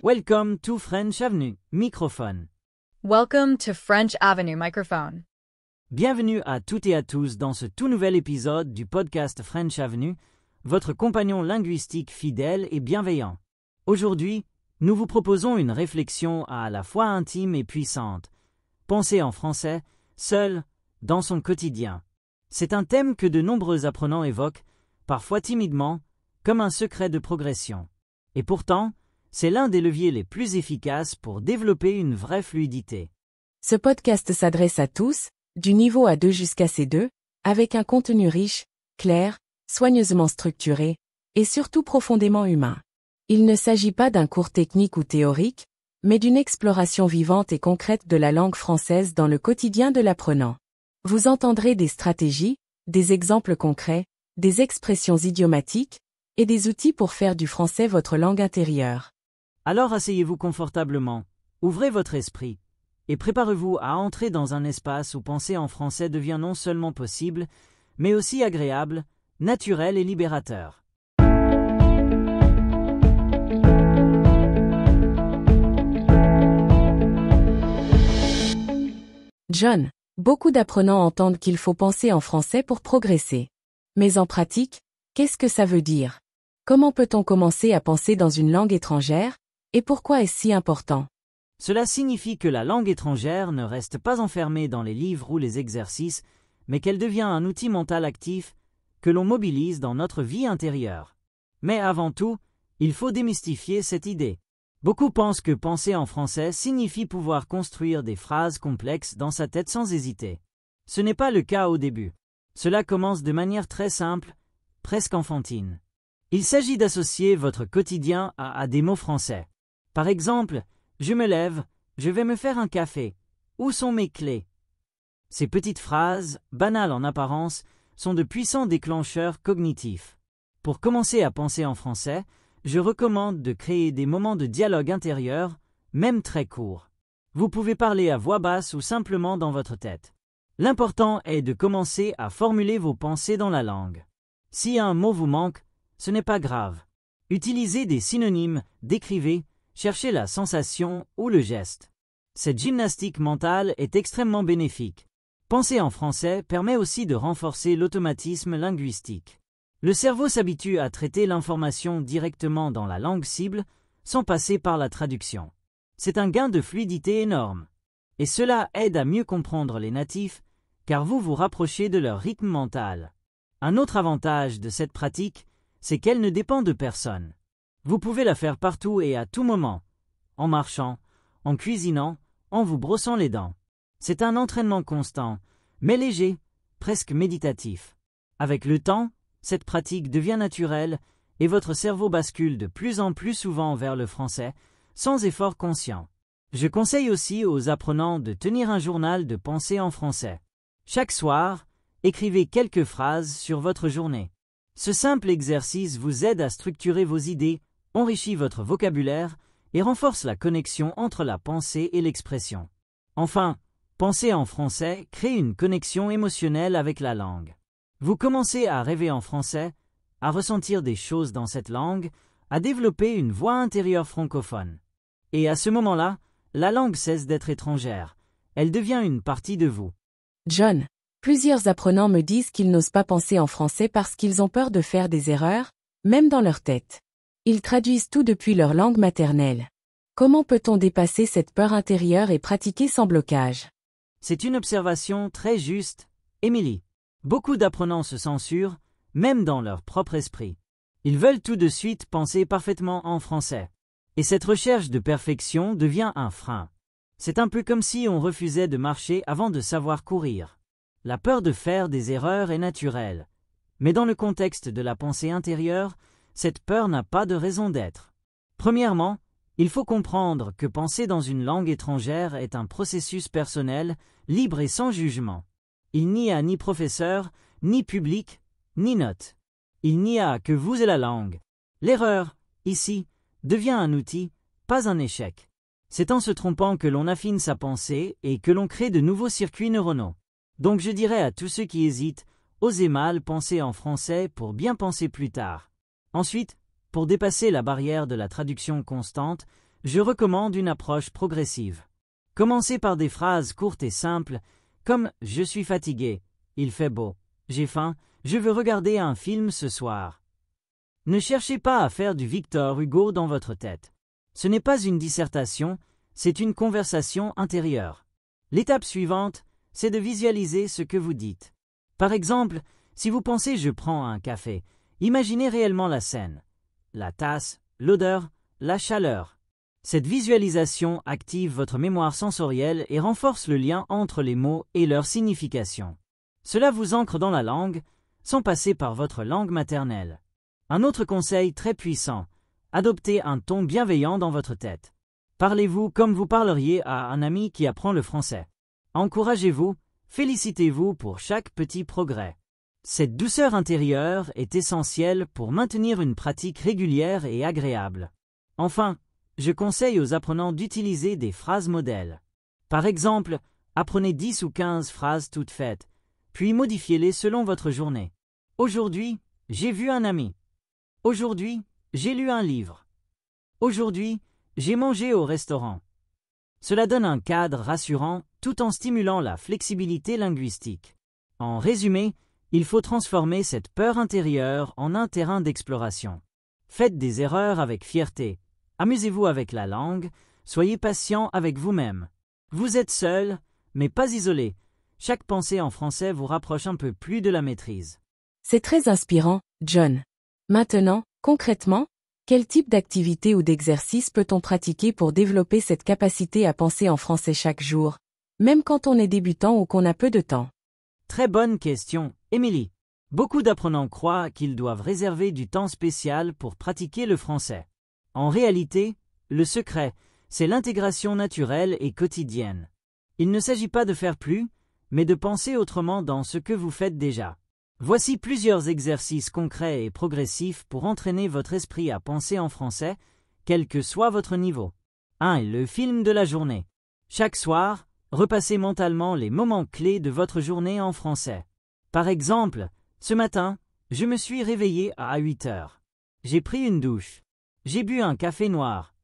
Welcome to French Avenue, microphone. Welcome to French Avenue Microphone. Bienvenue à toutes et à tous dans ce tout nouvel épisode du podcast French Avenue, votre compagnon linguistique fidèle et bienveillant. Aujourd'hui, nous vous proposons une réflexion à la fois intime et puissante. Penser en français, seul, dans son quotidien. C'est un thème que de nombreux apprenants évoquent, parfois timidement, comme un secret de progression. Et pourtant, c'est l'un des leviers les plus efficaces pour développer une vraie fluidité. Ce podcast s'adresse à tous, du niveau A2 jusqu'à C2, avec un contenu riche, clair, soigneusement structuré, et surtout profondément humain. Il ne s'agit pas d'un cours technique ou théorique, mais d'une exploration vivante et concrète de la langue française dans le quotidien de l'apprenant. Vous entendrez des stratégies, des exemples concrets, des expressions idiomatiques, et des outils pour faire du français votre langue intérieure. Alors asseyez-vous confortablement, ouvrez votre esprit, et préparez-vous à entrer dans un espace où penser en français devient non seulement possible, mais aussi agréable, naturel et libérateur. John, beaucoup d'apprenants entendent qu'il faut penser en français pour progresser. Mais en pratique, qu'est-ce que ça veut dire? Comment peut-on commencer à penser dans une langue étrangère? Et pourquoi est-ce si important? Cela signifie que la langue étrangère ne reste pas enfermée dans les livres ou les exercices, mais qu'elle devient un outil mental actif que l'on mobilise dans notre vie intérieure. Mais avant tout, il faut démystifier cette idée. Beaucoup pensent que penser en français signifie pouvoir construire des phrases complexes dans sa tête sans hésiter. Ce n'est pas le cas au début. Cela commence de manière très simple, presque enfantine. Il s'agit d'associer votre quotidien à des mots français. Par exemple, je me lève, je vais me faire un café. Où sont mes clés? Ces petites phrases, banales en apparence, sont de puissants déclencheurs cognitifs. Pour commencer à penser en français, je recommande de créer des moments de dialogue intérieur, même très courts. Vous pouvez parler à voix basse ou simplement dans votre tête. L'important est de commencer à formuler vos pensées dans la langue. Si un mot vous manque, ce n'est pas grave. Utilisez des synonymes, décrivez, cherchez la sensation ou le geste. Cette gymnastique mentale est extrêmement bénéfique. Penser en français permet aussi de renforcer l'automatisme linguistique. Le cerveau s'habitue à traiter l'information directement dans la langue cible, sans passer par la traduction. C'est un gain de fluidité énorme. Et cela aide à mieux comprendre les natifs, car vous vous rapprochez de leur rythme mental. Un autre avantage de cette pratique, c'est qu'elle ne dépend de personne. Vous pouvez la faire partout et à tout moment, en marchant, en cuisinant, en vous brossant les dents. C'est un entraînement constant, mais léger, presque méditatif. Avec le temps, cette pratique devient naturelle et votre cerveau bascule de plus en plus souvent vers le français, sans effort conscient. Je conseille aussi aux apprenants de tenir un journal de pensée en français. Chaque soir, écrivez quelques phrases sur votre journée. Ce simple exercice vous aide à structurer vos idées, enrichit votre vocabulaire et renforce la connexion entre la pensée et l'expression. Enfin, penser en français crée une connexion émotionnelle avec la langue. Vous commencez à rêver en français, à ressentir des choses dans cette langue, à développer une voix intérieure francophone. Et à ce moment-là, la langue cesse d'être étrangère. Elle devient une partie de vous. John, plusieurs apprenants me disent qu'ils n'osent pas penser en français parce qu'ils ont peur de faire des erreurs, même dans leur tête. Ils traduisent tout depuis leur langue maternelle. Comment peut-on dépasser cette peur intérieure et pratiquer sans blocage? C'est une observation très juste, Émilie. Beaucoup d'apprenants se censurent, même dans leur propre esprit. Ils veulent tout de suite penser parfaitement en français. Et cette recherche de perfection devient un frein. C'est un peu comme si on refusait de marcher avant de savoir courir. La peur de faire des erreurs est naturelle. Mais dans le contexte de la pensée intérieure, cette peur n'a pas de raison d'être. Premièrement, il faut comprendre que penser dans une langue étrangère est un processus personnel, libre et sans jugement. Il n'y a ni professeur, ni public, ni note. Il n'y a que vous et la langue. L'erreur, ici, devient un outil, pas un échec. C'est en se trompant que l'on affine sa pensée et que l'on crée de nouveaux circuits neuronaux. Donc je dirais à tous ceux qui hésitent, osez mal penser en français pour bien penser plus tard. Ensuite, pour dépasser la barrière de la traduction constante, je recommande une approche progressive. Commencez par des phrases courtes et simples, comme « Je suis fatigué »,« Il fait beau »,« J'ai faim »,« Je veux regarder un film ce soir ». Ne cherchez pas à faire du Victor Hugo dans votre tête. Ce n'est pas une dissertation, c'est une conversation intérieure. L'étape suivante, c'est de visualiser ce que vous dites. Par exemple, si vous pensez « Je prends un café », imaginez réellement la scène. La tasse, l'odeur, la chaleur. Cette visualisation active votre mémoire sensorielle et renforce le lien entre les mots et leur signification. Cela vous ancre dans la langue, sans passer par votre langue maternelle. Un autre conseil très puissant, adoptez un ton bienveillant dans votre tête. Parlez-vous comme vous parleriez à un ami qui apprend le français. Encouragez-vous, félicitez-vous pour chaque petit progrès. Cette douceur intérieure est essentielle pour maintenir une pratique régulière et agréable. Enfin, je conseille aux apprenants d'utiliser des phrases modèles. Par exemple, apprenez 10 ou 15 phrases toutes faites, puis modifiez-les selon votre journée. Aujourd'hui, j'ai vu un ami. Aujourd'hui, j'ai lu un livre. Aujourd'hui, j'ai mangé au restaurant. Cela donne un cadre rassurant tout en stimulant la flexibilité linguistique. En résumé, il faut transformer cette peur intérieure en un terrain d'exploration. Faites des erreurs avec fierté. Amusez-vous avec la langue. Soyez patient avec vous-même. Vous êtes seul, mais pas isolé. Chaque pensée en français vous rapproche un peu plus de la maîtrise. C'est très inspirant, John. Maintenant, concrètement, quel type d'activité ou d'exercice peut-on pratiquer pour développer cette capacité à penser en français chaque jour, même quand on est débutant ou qu'on a peu de temps? Très bonne question, Émilie. Beaucoup d'apprenants croient qu'ils doivent réserver du temps spécial pour pratiquer le français. En réalité, le secret, c'est l'intégration naturelle et quotidienne. Il ne s'agit pas de faire plus, mais de penser autrement dans ce que vous faites déjà. Voici plusieurs exercices concrets et progressifs pour entraîner votre esprit à penser en français, quel que soit votre niveau. 1. Le film de la journée. Chaque soir, repassez mentalement les moments clés de votre journée en français. Par exemple, ce matin, je me suis réveillé à 8 heures. J'ai pris une douche. J'ai bu un café noir.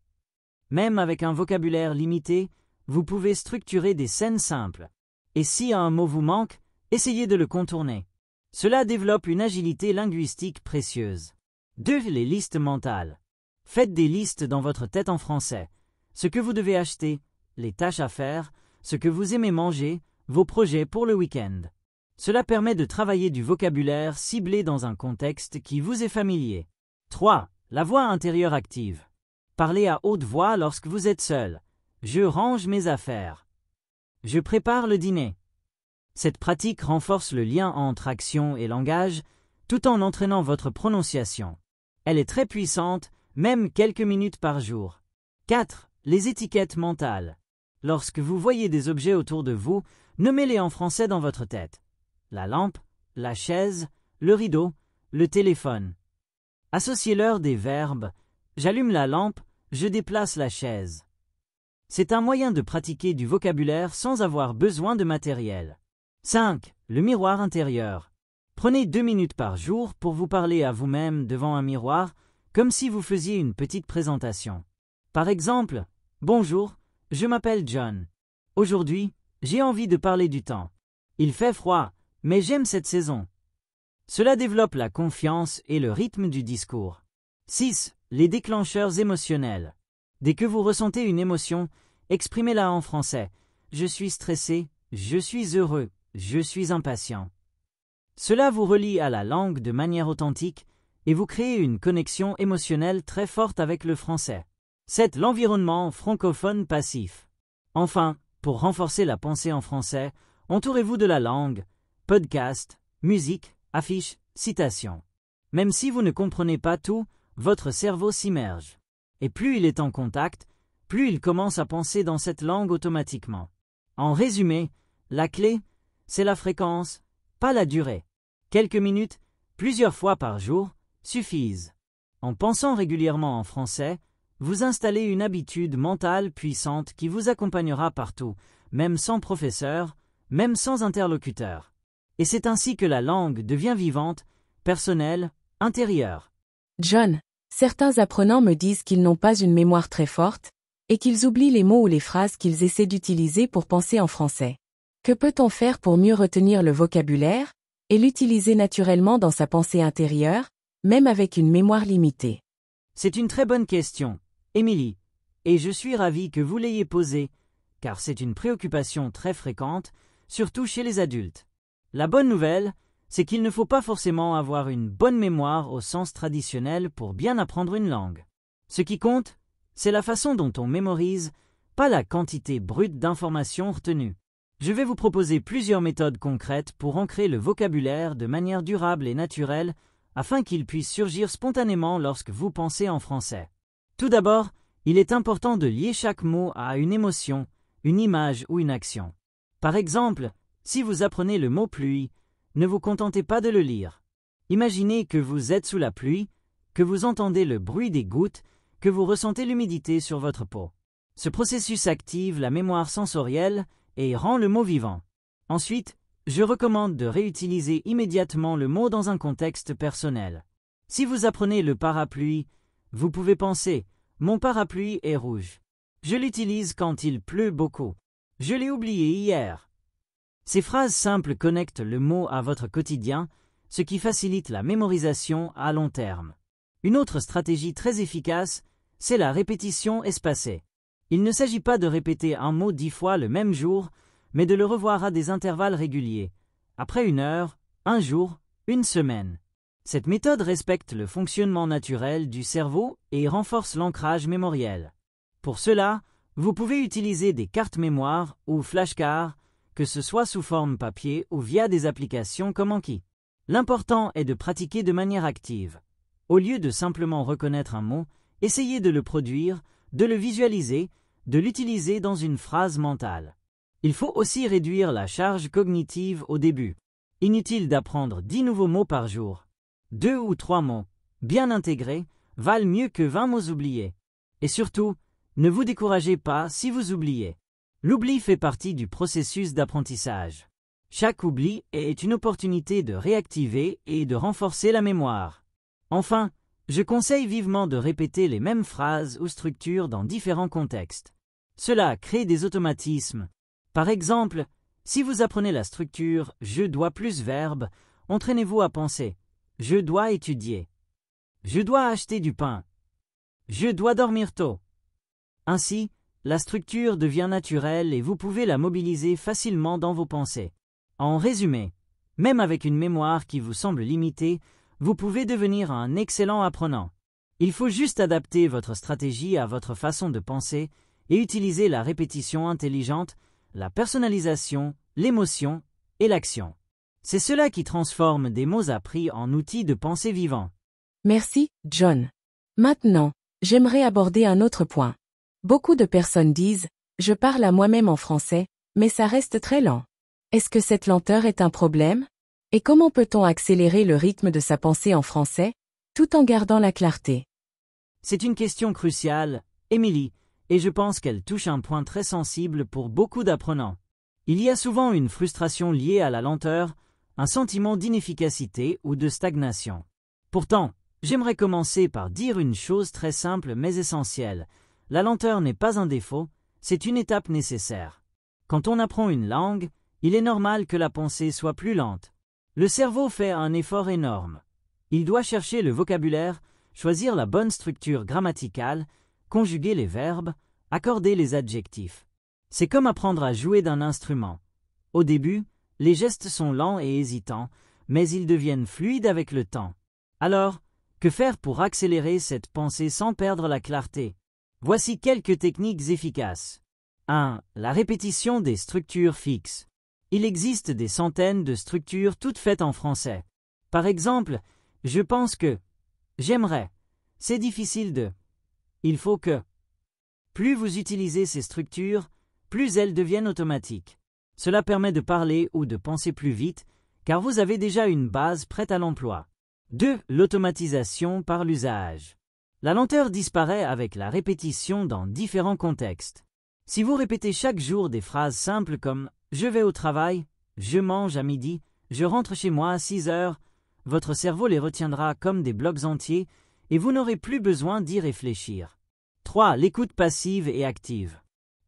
Même avec un vocabulaire limité, vous pouvez structurer des scènes simples. Et si un mot vous manque, essayez de le contourner. Cela développe une agilité linguistique précieuse. 2. Les listes mentales. Faites des listes dans votre tête en français. Ce que vous devez acheter, les tâches à faire, ce que vous aimez manger, vos projets pour le week-end. Cela permet de travailler du vocabulaire ciblé dans un contexte qui vous est familier. 3. La voix intérieure active. Parlez à haute voix lorsque vous êtes seul. Je range mes affaires. Je prépare le dîner. Cette pratique renforce le lien entre action et langage, tout en entraînant votre prononciation. Elle est très puissante, même quelques minutes par jour. 4. Les étiquettes mentales. Lorsque vous voyez des objets autour de vous, nommez-les en français dans votre tête. La lampe, la chaise, le rideau, le téléphone. Associez-leur des verbes. J'allume la lampe, je déplace la chaise. C'est un moyen de pratiquer du vocabulaire sans avoir besoin de matériel. 5. Le miroir intérieur. Prenez 2 minutes par jour pour vous parler à vous-même devant un miroir, comme si vous faisiez une petite présentation. Par exemple, « Bonjour, je m'appelle John. Aujourd'hui, j'ai envie de parler du temps. Il fait froid, mais j'aime cette saison. » Cela développe la confiance et le rythme du discours. 6. Les déclencheurs émotionnels. Dès que vous ressentez une émotion, exprimez-la en français. Je suis stressé, je suis heureux, je suis impatient. Cela vous relie à la langue de manière authentique et vous créez une connexion émotionnelle très forte avec le français. 7. L'environnement francophone passif. Enfin, pour renforcer la pensée en français, entourez-vous de la langue, podcast, musique, affiches, citations. Même si vous ne comprenez pas tout, votre cerveau s'immerge. Et plus il est en contact, plus il commence à penser dans cette langue automatiquement. En résumé, la clé, c'est la fréquence, pas la durée. Quelques minutes, plusieurs fois par jour, suffisent. En pensant régulièrement en français, vous installez une habitude mentale puissante qui vous accompagnera partout, même sans professeur, même sans interlocuteur. Et c'est ainsi que la langue devient vivante, personnelle, intérieure. John, certains apprenants me disent qu'ils n'ont pas une mémoire très forte, et qu'ils oublient les mots ou les phrases qu'ils essaient d'utiliser pour penser en français. Que peut-on faire pour mieux retenir le vocabulaire et l'utiliser naturellement dans sa pensée intérieure, même avec une mémoire limitée? C'est une très bonne question, Émilie, et je suis ravi que vous l'ayez posée, car c'est une préoccupation très fréquente, surtout chez les adultes. La bonne nouvelle, c'est qu'il ne faut pas forcément avoir une bonne mémoire au sens traditionnel pour bien apprendre une langue. Ce qui compte, c'est la façon dont on mémorise, pas la quantité brute d'informations retenues. Je vais vous proposer plusieurs méthodes concrètes pour ancrer le vocabulaire de manière durable et naturelle afin qu'il puisse surgir spontanément lorsque vous pensez en français. Tout d'abord, il est important de lier chaque mot à une émotion, une image ou une action. Par exemple, si vous apprenez le mot pluie, ne vous contentez pas de le lire. Imaginez que vous êtes sous la pluie, que vous entendez le bruit des gouttes, que vous ressentez l'humidité sur votre peau. Ce processus active la mémoire sensorielle et rend le mot vivant. Ensuite, je recommande de réutiliser immédiatement le mot dans un contexte personnel. Si vous apprenez le parapluie, vous pouvez penser « Mon parapluie est rouge. Je l'utilise quand il pleut beaucoup. Je l'ai oublié hier. » Ces phrases simples connectent le mot à votre quotidien, ce qui facilite la mémorisation à long terme. Une autre stratégie très efficace, c'est la répétition espacée. Il ne s'agit pas de répéter un mot 10 fois le même jour, mais de le revoir à des intervalles réguliers, après 1 heure, 1 jour, 1 semaine. Cette méthode respecte le fonctionnement naturel du cerveau et renforce l'ancrage mémoriel. Pour cela, vous pouvez utiliser des cartes mémoire ou flashcards, que ce soit sous forme papier ou via des applications comme Anki. L'important est de pratiquer de manière active. Au lieu de simplement reconnaître un mot, essayez de le produire, de le visualiser, de l'utiliser dans une phrase mentale. Il faut aussi réduire la charge cognitive au début. Inutile d'apprendre 10 nouveaux mots par jour. 2 ou 3 mots, bien intégrés, valent mieux que 20 mots oubliés. Et surtout, ne vous découragez pas si vous oubliez. L'oubli fait partie du processus d'apprentissage. Chaque oubli est une opportunité de réactiver et de renforcer la mémoire. Enfin, je conseille vivement de répéter les mêmes phrases ou structures dans différents contextes. Cela crée des automatismes. Par exemple, si vous apprenez la structure « je dois » plus verbe, entraînez-vous à penser « je dois étudier »,« je dois acheter du pain »,« je dois dormir tôt ». Ainsi, la structure devient naturelle et vous pouvez la mobiliser facilement dans vos pensées. En résumé, même avec une mémoire qui vous semble limitée, vous pouvez devenir un excellent apprenant. Il faut juste adapter votre stratégie à votre façon de penser et utiliser la répétition intelligente, la personnalisation, l'émotion et l'action. C'est cela qui transforme des mots appris en outils de pensée vivants. Merci, John. Maintenant, j'aimerais aborder un autre point. Beaucoup de personnes disent « je parle à moi-même en français, mais ça reste très lent ». Est-ce que cette lenteur est un problème? Et comment peut-on accélérer le rythme de sa pensée en français, tout en gardant la clarté? C'est une question cruciale, Émilie, et je pense qu'elle touche un point très sensible pour beaucoup d'apprenants. Il y a souvent une frustration liée à la lenteur, un sentiment d'inefficacité ou de stagnation. Pourtant, j'aimerais commencer par dire une chose très simple mais essentielle. La lenteur n'est pas un défaut, c'est une étape nécessaire. Quand on apprend une langue, il est normal que la pensée soit plus lente. Le cerveau fait un effort énorme. Il doit chercher le vocabulaire, choisir la bonne structure grammaticale, conjuguer les verbes, accorder les adjectifs. C'est comme apprendre à jouer d'un instrument. Au début, les gestes sont lents et hésitants, mais ils deviennent fluides avec le temps. Alors, que faire pour accélérer cette pensée sans perdre la clarté? Voici quelques techniques efficaces. 1. La répétition des structures fixes. Il existe des centaines de structures toutes faites en français. Par exemple, je pense que, j'aimerais, c'est difficile de, il faut que. Plus vous utilisez ces structures, plus elles deviennent automatiques. Cela permet de parler ou de penser plus vite, car vous avez déjà une base prête à l'emploi. 2. L'automatisation par l'usage. La lenteur disparaît avec la répétition dans différents contextes. Si vous répétez chaque jour des phrases simples comme « je vais au travail »,« je mange à midi »,« je rentre chez moi à 6 heures », votre cerveau les retiendra comme des blocs entiers et vous n'aurez plus besoin d'y réfléchir. 3. L'écoute passive et active.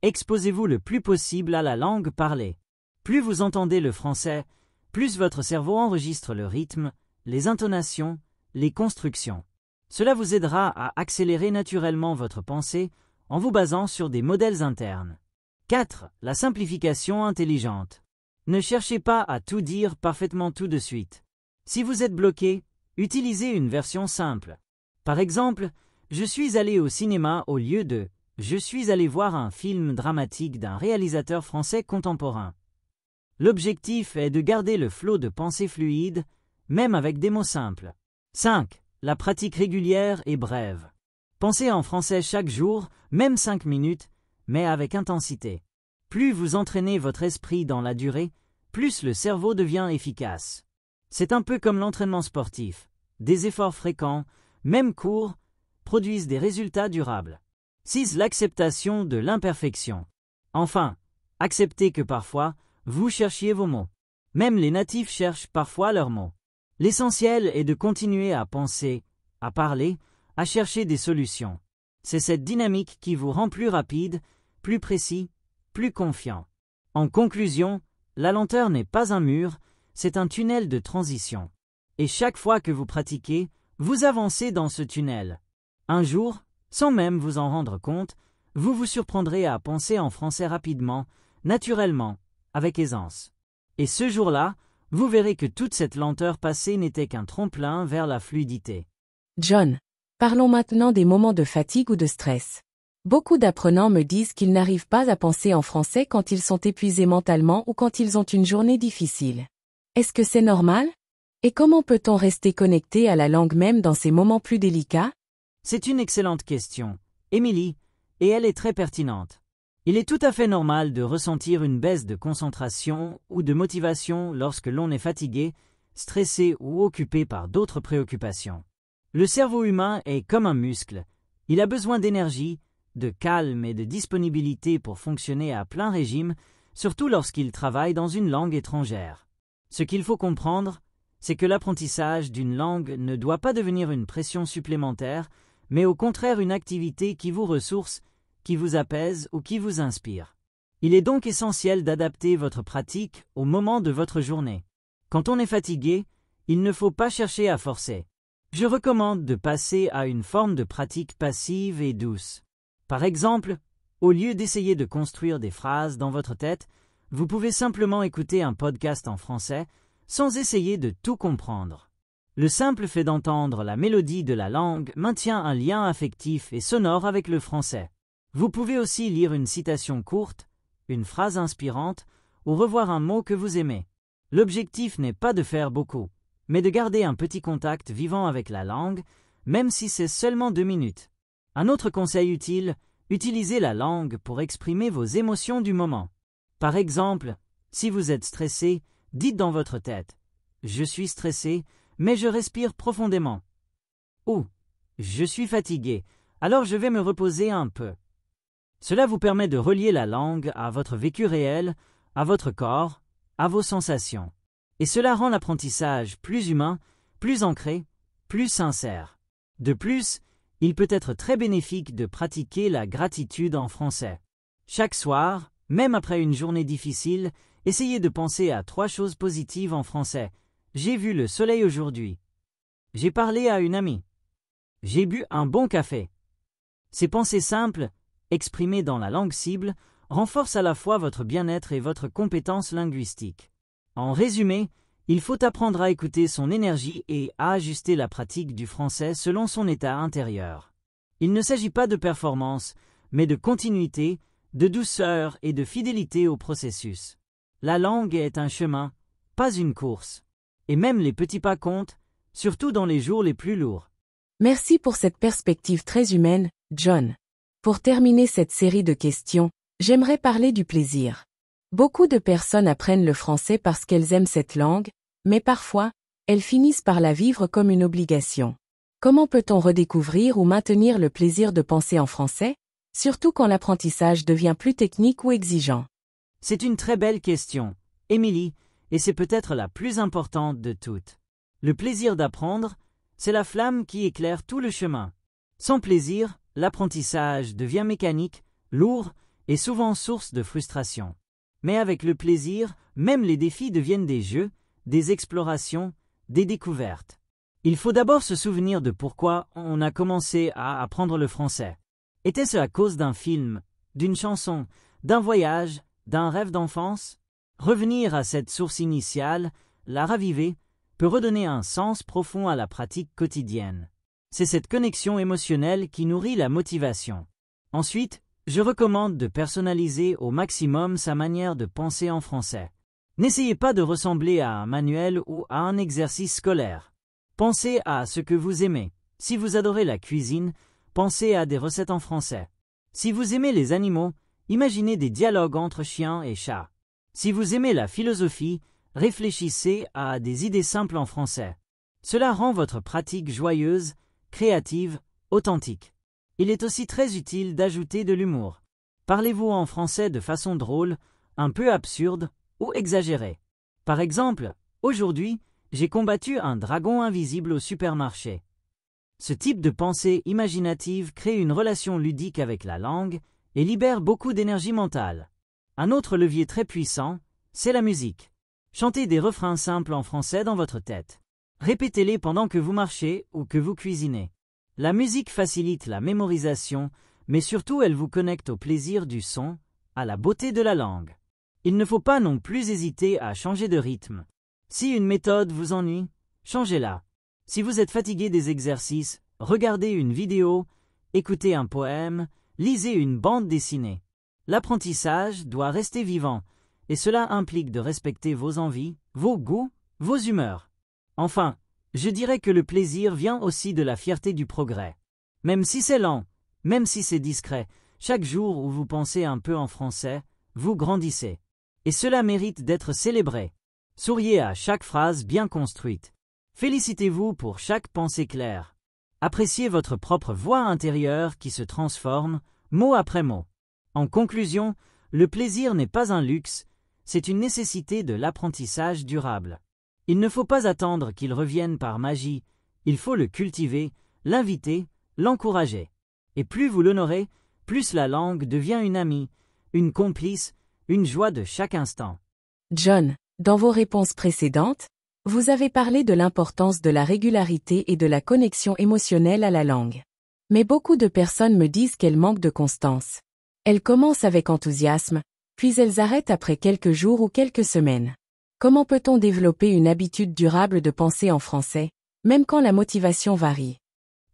Exposez-vous le plus possible à la langue parlée. Plus vous entendez le français, plus votre cerveau enregistre le rythme, les intonations, les constructions. Cela vous aidera à accélérer naturellement votre pensée en vous basant sur des modèles internes. 4. La simplification intelligente. Ne cherchez pas à tout dire parfaitement tout de suite. Si vous êtes bloqué, utilisez une version simple. Par exemple, je suis allé au cinéma au lieu de je suis allé voir un film dramatique d'un réalisateur français contemporain. L'objectif est de garder le flot de pensée fluide, même avec des mots simples. 5. La pratique régulière et brève. Pensez en français chaque jour, même 5 minutes, mais avec intensité. Plus vous entraînez votre esprit dans la durée, plus le cerveau devient efficace. C'est un peu comme l'entraînement sportif. Des efforts fréquents, même courts, produisent des résultats durables. 6. L'acceptation de l'imperfection. Enfin, acceptez que parfois, vous cherchiez vos mots. Même les natifs cherchent parfois leurs mots. L'essentiel est de continuer à penser, à parler, à chercher des solutions. C'est cette dynamique qui vous rend plus rapide, plus précis, plus confiant. En conclusion, la lenteur n'est pas un mur, c'est un tunnel de transition. Et chaque fois que vous pratiquez, vous avancez dans ce tunnel. Un jour, sans même vous en rendre compte, vous vous surprendrez à penser en français rapidement, naturellement, avec aisance. Et ce jour-là, vous verrez que toute cette lenteur passée n'était qu'un tremplin vers la fluidité. John, parlons maintenant des moments de fatigue ou de stress. Beaucoup d'apprenants me disent qu'ils n'arrivent pas à penser en français quand ils sont épuisés mentalement ou quand ils ont une journée difficile. Est-ce que c'est normal? Et comment peut-on rester connecté à la langue même dans ces moments plus délicats? C'est une excellente question, Émilie, et elle est très pertinente. Il est tout à fait normal de ressentir une baisse de concentration ou de motivation lorsque l'on est fatigué, stressé ou occupé par d'autres préoccupations. Le cerveau humain est comme un muscle. Il a besoin d'énergie, de calme et de disponibilité pour fonctionner à plein régime, surtout lorsqu'il travaille dans une langue étrangère. Ce qu'il faut comprendre, c'est que l'apprentissage d'une langue ne doit pas devenir une pression supplémentaire, mais au contraire une activité qui vous ressource, qui vous apaise ou qui vous inspire. Il est donc essentiel d'adapter votre pratique au moment de votre journée. Quand on est fatigué, il ne faut pas chercher à forcer. Je recommande de passer à une forme de pratique passive et douce. Par exemple, au lieu d'essayer de construire des phrases dans votre tête, vous pouvez simplement écouter un podcast en français sans essayer de tout comprendre. Le simple fait d'entendre la mélodie de la langue maintient un lien affectif et sonore avec le français. Vous pouvez aussi lire une citation courte, une phrase inspirante ou revoir un mot que vous aimez. L'objectif n'est pas de faire beaucoup, mais de garder un petit contact vivant avec la langue, même si c'est seulement 2 minutes. Un autre conseil utile, utilisez la langue pour exprimer vos émotions du moment. Par exemple, si vous êtes stressé, dites dans votre tête « Je suis stressé, mais je respire profondément » ou « Je suis fatigué, alors je vais me reposer un peu ». Cela vous permet de relier la langue à votre vécu réel, à votre corps, à vos sensations. Et cela rend l'apprentissage plus humain, plus ancré, plus sincère. De plus, il peut être très bénéfique de pratiquer la gratitude en français. Chaque soir, même après une journée difficile, essayez de penser à 3 choses positives en français. J'ai vu le soleil aujourd'hui. J'ai parlé à une amie. J'ai bu un bon café. Ces pensées simples, exprimées dans la langue cible, renforcent à la fois votre bien-être et votre compétence linguistique. En résumé, il faut apprendre à écouter son énergie et à ajuster la pratique du français selon son état intérieur. Il ne s'agit pas de performance, mais de continuité, de douceur et de fidélité au processus. La langue est un chemin, pas une course. Et même les petits pas comptent, surtout dans les jours les plus lourds. Merci pour cette perspective très humaine, John. Pour terminer cette série de questions, j'aimerais parler du plaisir. Beaucoup de personnes apprennent le français parce qu'elles aiment cette langue, mais parfois, elles finissent par la vivre comme une obligation. Comment peut-on redécouvrir ou maintenir le plaisir de penser en français, surtout quand l'apprentissage devient plus technique ou exigeant? C'est une très belle question, Émilie, et c'est peut-être la plus importante de toutes. Le plaisir d'apprendre, c'est la flamme qui éclaire tout le chemin. Sans plaisir, l'apprentissage devient mécanique, lourd et souvent source de frustration. Mais avec le plaisir, même les défis deviennent des jeux, des explorations, des découvertes. Il faut d'abord se souvenir de pourquoi on a commencé à apprendre le français. Était-ce à cause d'un film, d'une chanson, d'un voyage, d'un rêve d'enfance? Revenir à cette source initiale, la raviver, peut redonner un sens profond à la pratique quotidienne. C'est cette connexion émotionnelle qui nourrit la motivation. Ensuite, je recommande de personnaliser au maximum sa manière de penser en français. N'essayez pas de ressembler à un manuel ou à un exercice scolaire. Pensez à ce que vous aimez. Si vous adorez la cuisine, pensez à des recettes en français. Si vous aimez les animaux, imaginez des dialogues entre chiens et chats. Si vous aimez la philosophie, réfléchissez à des idées simples en français. Cela rend votre pratique joyeuse, créative, authentique. Il est aussi très utile d'ajouter de l'humour. Parlez-vous en français de façon drôle, un peu absurde ou exagérée. Par exemple, aujourd'hui, j'ai combattu un dragon invisible au supermarché. Ce type de pensée imaginative crée une relation ludique avec la langue et libère beaucoup d'énergie mentale. Un autre levier très puissant, c'est la musique. Chantez des refrains simples en français dans votre tête. Répétez-les pendant que vous marchez ou que vous cuisinez. La musique facilite la mémorisation, mais surtout elle vous connecte au plaisir du son, à la beauté de la langue. Il ne faut pas non plus hésiter à changer de rythme. Si une méthode vous ennuie, changez-la. Si vous êtes fatigué des exercices, regardez une vidéo, écoutez un poème, lisez une bande dessinée. L'apprentissage doit rester vivant, et cela implique de respecter vos envies, vos goûts, vos humeurs. Enfin, je dirais que le plaisir vient aussi de la fierté du progrès. Même si c'est lent, même si c'est discret, chaque jour où vous pensez un peu en français, vous grandissez. Et cela mérite d'être célébré. Souriez à chaque phrase bien construite. Félicitez-vous pour chaque pensée claire. Appréciez votre propre voix intérieure qui se transforme, mot après mot. En conclusion, le plaisir n'est pas un luxe, c'est une nécessité de l'apprentissage durable. Il ne faut pas attendre qu'il revienne par magie, il faut le cultiver, l'inviter, l'encourager. Et plus vous l'honorez, plus la langue devient une amie, une complice, une joie de chaque instant. John, dans vos réponses précédentes, vous avez parlé de l'importance de la régularité et de la connexion émotionnelle à la langue. Mais beaucoup de personnes me disent qu'elles manquent de constance. Elles commencent avec enthousiasme, puis elles arrêtent après quelques jours ou quelques semaines. Comment peut-on développer une habitude durable de penser en français, même quand la motivation varie?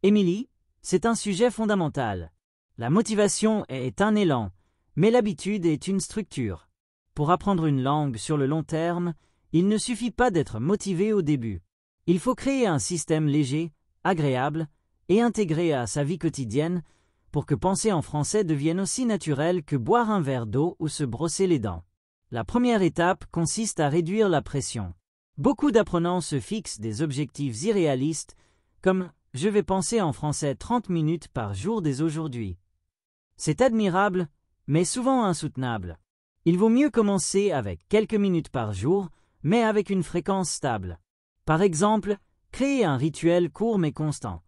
Émilie, c'est un sujet fondamental. La motivation est un élan, mais l'habitude est une structure. Pour apprendre une langue sur le long terme, il ne suffit pas d'être motivé au début. Il faut créer un système léger, agréable et intégré à sa vie quotidienne pour que penser en français devienne aussi naturel que boire un verre d'eau ou se brosser les dents. La première étape consiste à réduire la pression. Beaucoup d'apprenants se fixent des objectifs irréalistes, comme « je vais penser en français 30 minutes par jour dès aujourd'hui ». C'est admirable, mais souvent insoutenable. Il vaut mieux commencer avec quelques minutes par jour, mais avec une fréquence stable. Par exemple, créez un rituel court mais constant.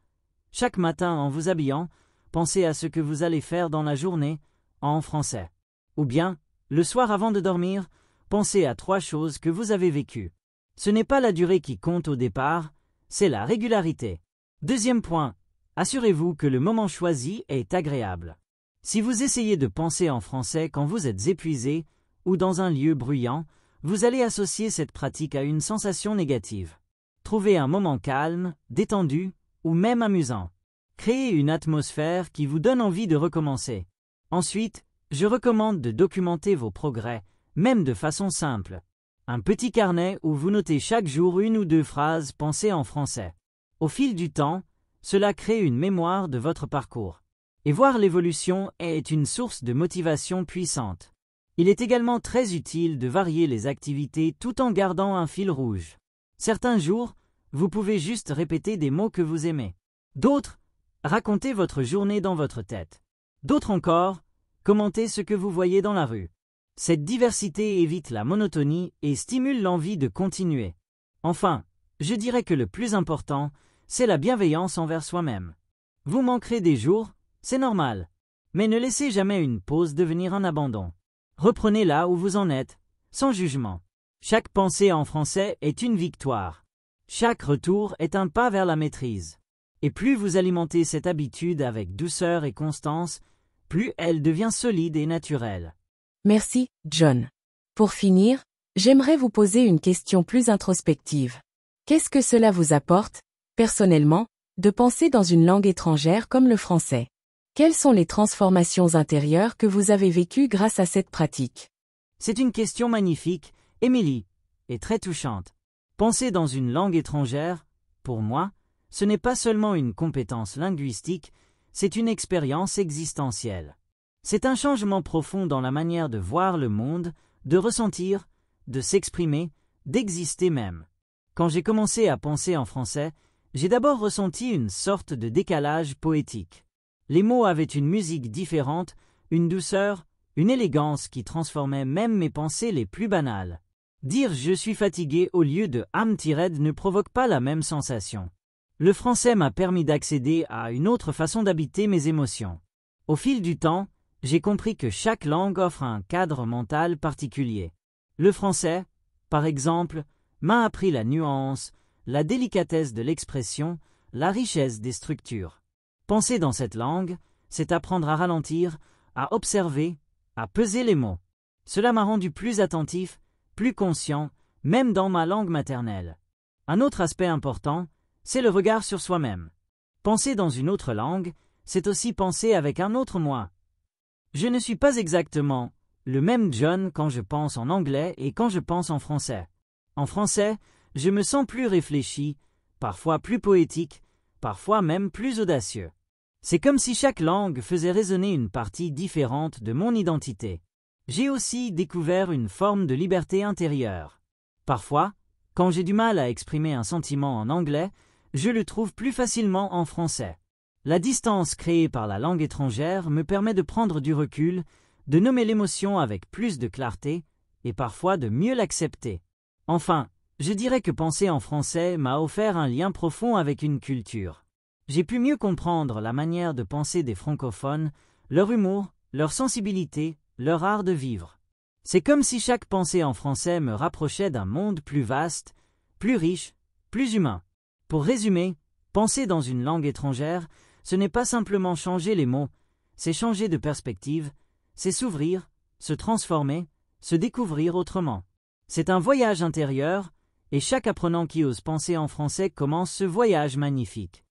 Chaque matin en vous habillant, pensez à ce que vous allez faire dans la journée, en français. Ou bien, le soir avant de dormir, pensez à 3 choses que vous avez vécues. Ce n'est pas la durée qui compte au départ, c'est la régularité. Deuxième point, assurez-vous que le moment choisi est agréable. Si vous essayez de penser en français quand vous êtes épuisé ou dans un lieu bruyant, vous allez associer cette pratique à une sensation négative. Trouvez un moment calme, détendu ou même amusant. Créez une atmosphère qui vous donne envie de recommencer. Ensuite, je recommande de documenter vos progrès, même de façon simple. Un petit carnet où vous notez chaque jour 1 ou 2 phrases pensées en français. Au fil du temps, cela crée une mémoire de votre parcours. Et voir l'évolution est une source de motivation puissante. Il est également très utile de varier les activités tout en gardant un fil rouge. Certains jours, vous pouvez juste répéter des mots que vous aimez. D'autres, racontez votre journée dans votre tête. D'autres encore, commentez ce que vous voyez dans la rue. Cette diversité évite la monotonie et stimule l'envie de continuer. Enfin, je dirais que le plus important, c'est la bienveillance envers soi-même. Vous manquerez des jours, C'est normal. Mais ne laissez jamais une pause devenir un abandon. Reprenez là où vous en êtes, sans jugement. Chaque pensée en français est une victoire. Chaque retour est un pas vers la maîtrise. Et plus vous alimentez cette habitude avec douceur et constance, plus elle devient solide et naturelle. Merci, John. Pour finir, j'aimerais vous poser une question plus introspective. Qu'est-ce que cela vous apporte, personnellement, de penser dans une langue étrangère comme le français? Quelles sont les transformations intérieures que vous avez vécues grâce à cette pratique? C'est une question magnifique, Émilie, et très touchante. Penser dans une langue étrangère, pour moi, ce n'est pas seulement une compétence linguistique, c'est une expérience existentielle. C'est un changement profond dans la manière de voir le monde, de ressentir, de s'exprimer, d'exister même. Quand j'ai commencé à penser en français, j'ai d'abord ressenti une sorte de décalage poétique. Les mots avaient une musique différente, une douceur, une élégance qui transformait même mes pensées les plus banales. Dire « je suis fatigué » au lieu de « I'm tired » ne provoque pas la même sensation. Le français m'a permis d'accéder à une autre façon d'habiter mes émotions. Au fil du temps, j'ai compris que chaque langue offre un cadre mental particulier. Le français, par exemple, m'a appris la nuance, la délicatesse de l'expression, la richesse des structures. Penser dans cette langue, c'est apprendre à ralentir, à observer, à peser les mots. Cela m'a rendu plus attentif, plus conscient, même dans ma langue maternelle. Un autre aspect important, c'est le regard sur soi-même. Penser dans une autre langue, c'est aussi penser avec un autre moi. Je ne suis pas exactement le même John quand je pense en anglais et quand je pense en français. En français, je me sens plus réfléchi, parfois plus poétique, parfois même plus audacieux. C'est comme si chaque langue faisait résonner une partie différente de mon identité. J'ai aussi découvert une forme de liberté intérieure. Parfois, quand j'ai du mal à exprimer un sentiment en anglais, je le trouve plus facilement en français. La distance créée par la langue étrangère me permet de prendre du recul, de nommer l'émotion avec plus de clarté et parfois de mieux l'accepter. Enfin, je dirais que penser en français m'a offert un lien profond avec une culture. J'ai pu mieux comprendre la manière de penser des francophones, leur humour, leur sensibilité, leur art de vivre. C'est comme si chaque pensée en français me rapprochait d'un monde plus vaste, plus riche, plus humain. Pour résumer, penser dans une langue étrangère, ce n'est pas simplement changer les mots, c'est changer de perspective, c'est s'ouvrir, se transformer, se découvrir autrement. C'est un voyage intérieur, et chaque apprenant qui ose penser en français commence ce voyage magnifique.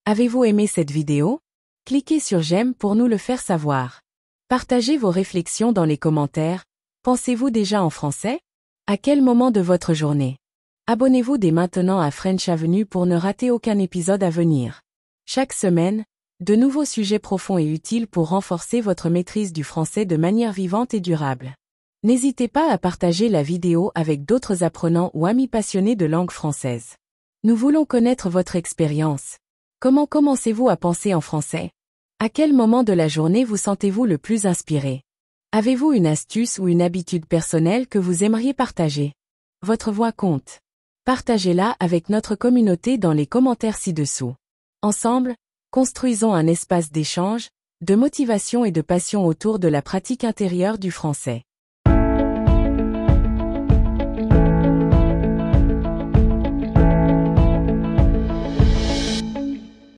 Avez-vous aimé cette vidéo? Cliquez sur j'aime pour nous le faire savoir. Partagez vos réflexions dans les commentaires. Pensez-vous déjà en français? À quel moment de votre journée? Abonnez-vous dès maintenant à French Avenue pour ne rater aucun épisode à venir. Chaque semaine, de nouveaux sujets profonds et utiles pour renforcer votre maîtrise du français de manière vivante et durable. N'hésitez pas à partager la vidéo avec d'autres apprenants ou amis passionnés de langue française. Nous voulons connaître votre expérience. Comment commencez-vous à penser en français? À quel moment de la journée vous sentez-vous le plus inspiré? Avez-vous une astuce ou une habitude personnelle que vous aimeriez partager? Votre voix compte. Partagez-la avec notre communauté dans les commentaires ci-dessous. Ensemble, construisons un espace d'échange, de motivation et de passion autour de la pratique intérieure du français.